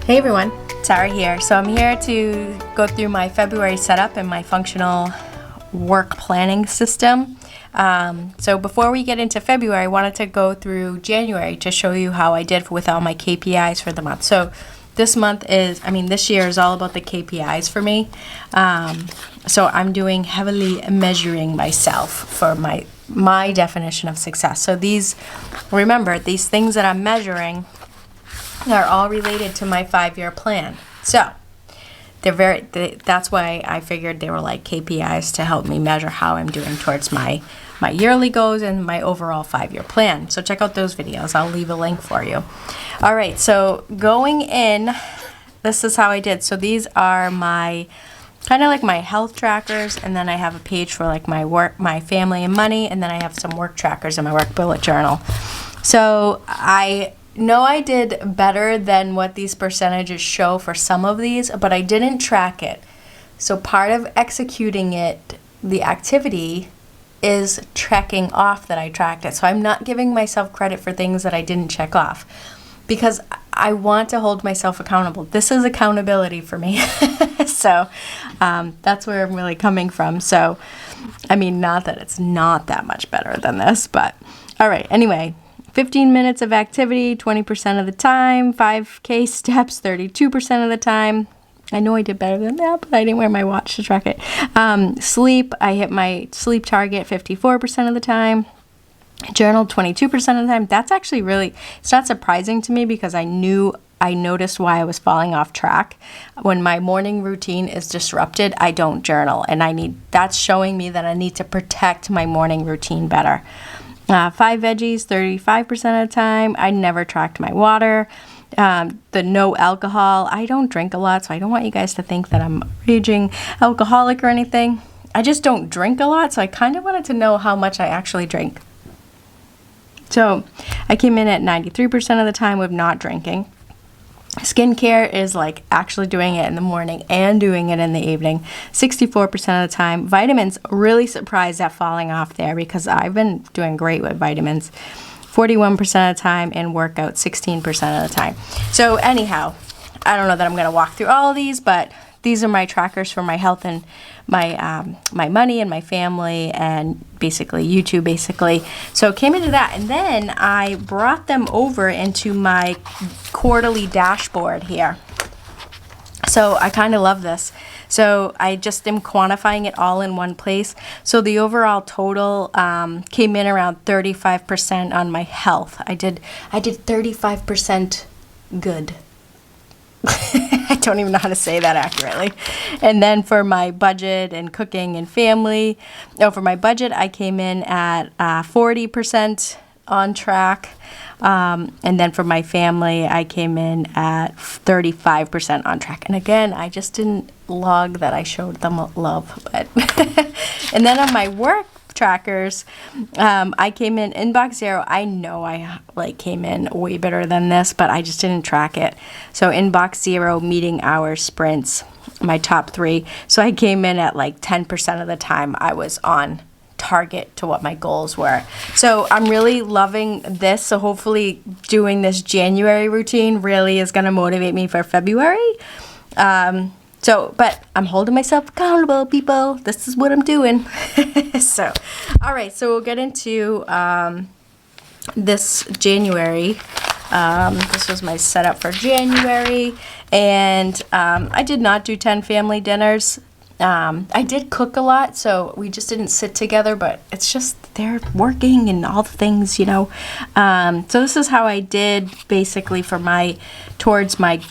Hey everyone, Sarah here. So I'm here to go through my February setup and my functional work planning system. So before we get into February, I wanted to go through January to show you how I did with all my KPIs for the month. So this year is all about the KPIs for me. So I'm doing heavily measuring myself for my definition of success. So these things that I'm measuring are all related to my 5-year plan. So that's why I figured they were like KPIs to help me measure how I'm doing towards my yearly goals and my overall 5-year plan. So check out those videos. I'll leave a link for you. All right, so going in, this is how I did. So these are my kind of like my health trackers, and then I have a page for like my work, my family and money, and then I have some work trackers in my work bullet journal. So I know I did better than what these percentages show for some of these, but I didn't track it. So part of executing it, the activity, is checking off that I tracked it. So I'm not giving myself credit for things that I didn't check off because I want to hold myself accountable. This is accountability for me. So that's where I'm really coming from. So, I mean, not that it's not that much better than this, but all right. Anyway, 15 minutes of activity, 20% of the time, 5K steps, 32% of the time. I know I did better than that, but I didn't wear my watch to track it. Sleep, I hit my sleep target 54% of the time. Journal 22% of the time. That's actually it's not surprising to me because I noticed why I was falling off track. When my morning routine is disrupted, I don't journal, and that's showing me that I need to protect my morning routine better. 5 veggies, 35% of the time. I never tracked my water. The no alcohol. I don't drink a lot, so I don't want you guys to think that I'm a raging alcoholic or anything. I just don't drink a lot, so I kind of wanted to know how much I actually drink. So I came in at 93% of the time with not drinking. Skincare is like actually doing it in the morning and doing it in the evening, 64% of the time. Vitamins, really surprised at falling off there because I've been doing great with vitamins, 41% of the time, and workout 16% of the time. So anyhow, I don't know that I'm going to walk through all of these, but these are my trackers for my health and my money and my family and basically YouTube basically. So it came into that, and then I brought them over into my quarterly dashboard here. So I kind of love this. So I just am quantifying it all in one place. So the overall total came in around 35% on my health. I did 35% good. I don't even know how to say that accurately. And then for my budget and cooking and family, for my budget, I came in at 40% on track. And then for my family, I came in at 35% on track. And again, I just didn't log that I showed them love. But and then on my work trackers, I came in inbox 0. I know I came in way better than this, but I just didn't track it. So inbox 0, meeting hours, sprints, my top 3. So I came in at 10% of the time I was on target to what my goals were. So I'm really loving this. So hopefully doing this January routine really is going to motivate me for February. But I'm holding myself accountable, people. This is what I'm doing. So, all right. So we'll get into this January. This was my setup for January. And I did not do 10 family dinners. I did cook a lot, so we just didn't sit together, but it's just they're working and all the things, So this is how I did basically for towards my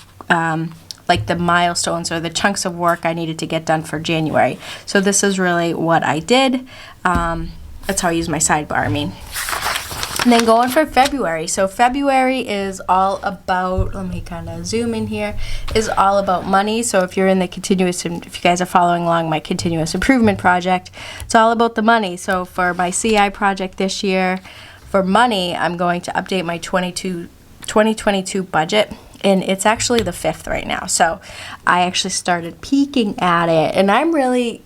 the milestones or the chunks of work I needed to get done for January. So this is really what I did. That's how I use my sidebar, And then going for February. So February is all about, let me kind of zoom in here, is all about money. So if you're in if you guys are following along my continuous improvement project, it's all about the money. So for my CI project this year, for money, I'm going to update my 2022 budget. And it's actually the 5th right now. So I actually started peeking at it. And I'm really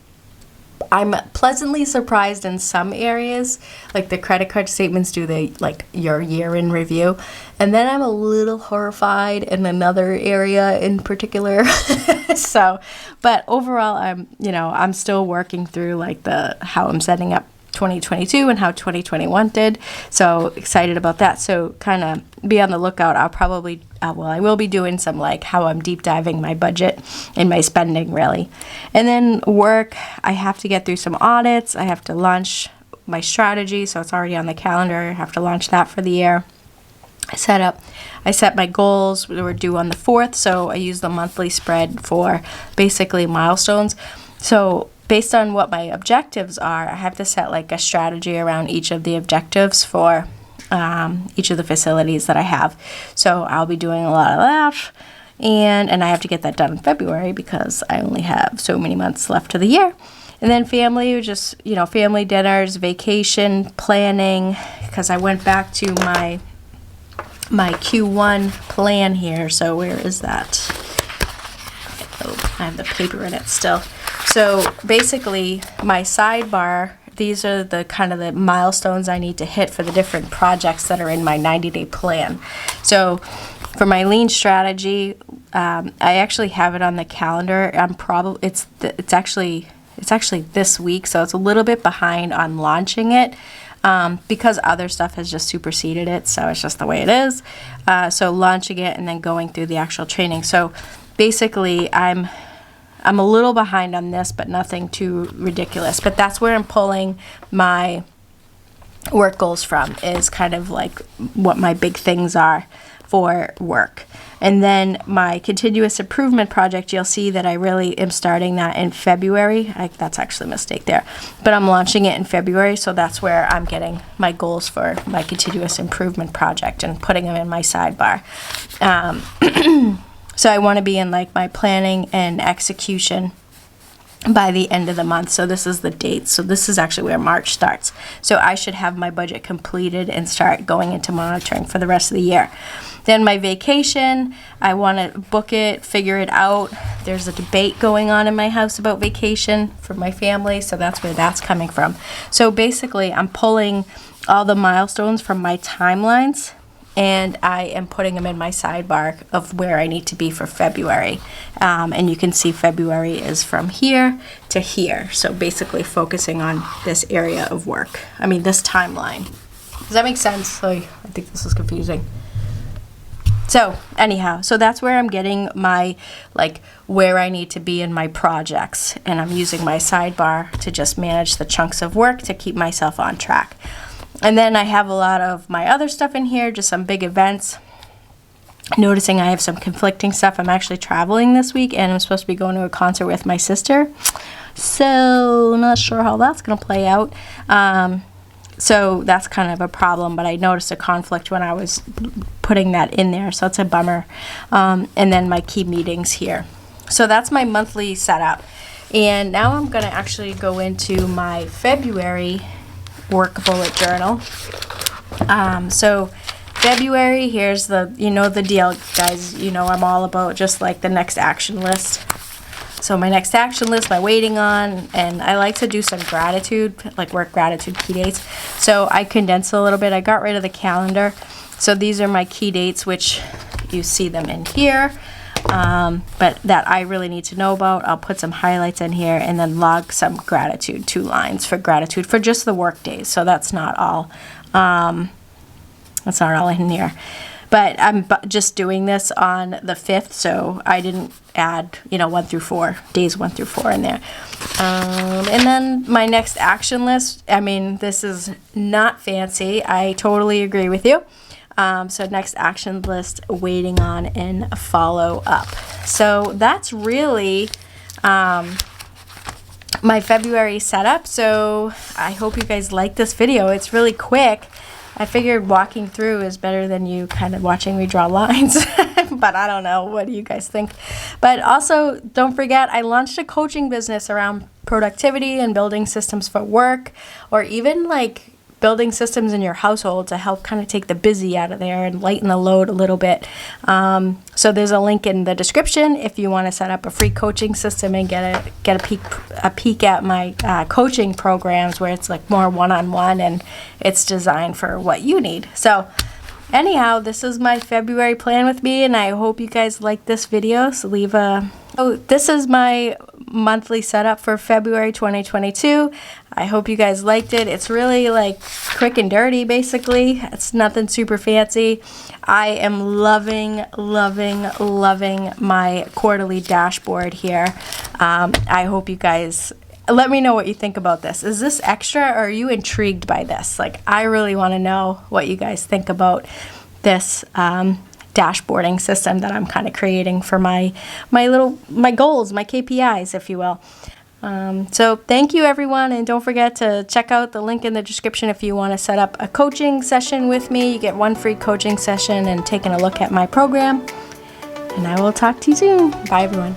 I'm pleasantly surprised in some areas, like the credit card statements do your year in review, and then I'm a little horrified in another area in particular. So, but overall, I'm still working through how I'm setting up 2022 and how 2021 did. So excited about that. So kind of be on the lookout. I will be doing some how I'm deep diving my budget and my spending really. And then work, I have to get through some audits. I have to launch my strategy. So it's already on the calendar. I have to launch that for the year. I set my goals. They were due on the 4th. So I use the monthly spread for basically milestones. So based on what my objectives are, I have to set a strategy around each of the objectives for each of the facilities that I have. So I'll be doing a lot of that, and I have to get that done in February because I only have so many months left of the year. And then family, just family dinners, vacation planning, because I went back to my Q1 plan here. So where is that? Oh, I have the paper in it still. So basically, my sidebar, these are the kind of the milestones I need to hit for the different projects that are in my 90-day plan. So for my lean strategy, I actually have it on the calendar. It's actually this week, so it's a little bit behind on launching it because other stuff has just superseded it. So it's just the way it is. So launching it and then going through the actual training. So basically, I'm a little behind on this, but nothing too ridiculous. But that's where I'm pulling my work goals from, is kind of what my big things are for work. And then my continuous improvement project, you'll see that I really am starting that in February. That's actually a mistake there. But I'm launching it in February, so that's where I'm getting my goals for my continuous improvement project and putting them in my sidebar. So I want to be in my planning and execution by the end of the month. So this is the date. So this is actually where March starts. So I should have my budget completed and start going into monitoring for the rest of the year. Then my vacation, I want to book it, figure it out. There's a debate going on in my house about vacation for my family. So that's where that's coming from. So basically, I'm pulling all the milestones from my timelines, and I am putting them in my sidebar of where I need to be for February. And you can see February is from here to here. So basically focusing on this area of work. This timeline. Does that make sense? I think this is confusing. So anyhow, so that's where I'm getting my, where I need to be in my projects. And I'm using my sidebar to just manage the chunks of work to keep myself on track. And then I have a lot of my other stuff in here, just some big events. Noticing I have some conflicting stuff. I'm actually traveling this week, and I'm supposed to be going to a concert with my sister. So not sure how that's going to play out. So that's kind of a problem, but I noticed a conflict when I was putting that in there, so it's a bummer. And then my key meetings here. So that's my monthly setup. And now I'm going to actually go into my February work bullet journal. So February, here's the deal, guys. I'm all about just the next action list. So my next action list, my waiting on, and I like to do some gratitude, work gratitude key dates. So I condensed a little bit. I got rid of the calendar. So these are my key dates, which you see them in here. But that I really need to know about. I'll put some highlights in here and then log some gratitude, 2 lines for gratitude for just the work days. So that's not all in here. But I'm just doing this on the 5th, so I didn't add, 1 through 4, days 1 through 4 in there. And then my next action list, this is not fancy. I totally agree with you. So next action list, waiting on and follow up. So that's really my February setup. So I hope you guys like this video. It's really quick. I figured walking through is better than you kind of watching me draw lines. But I don't know. What do you guys think? But also, don't forget, I launched a coaching business around productivity and building systems for work, or even building systems in your household to help kind of take the busy out of there and lighten the load a little bit. So there's a link in the description if you want to set up a free coaching system and get a peek at my coaching programs, where it's like more one-on-one and it's designed for what you need. So anyhow, this is my February plan with me, and I hope you guys like this video. So this is my monthly setup for February 2022. I hope you guys liked it. It's really like quick and dirty, basically. It's nothing super fancy. I am loving my quarterly dashboard here. I hope you guys let me know what you think about this. Is this extra, or are you intrigued by this? Like, I really want to know what you guys think about this dashboarding system that I'm kind of creating for my goals, my KPIs, if you will. So thank you, everyone, and don't forget to check out the link in the description if you want to set up a coaching session with me. You get one free coaching session and taking a look at my program. And I will talk to you soon. Bye, everyone.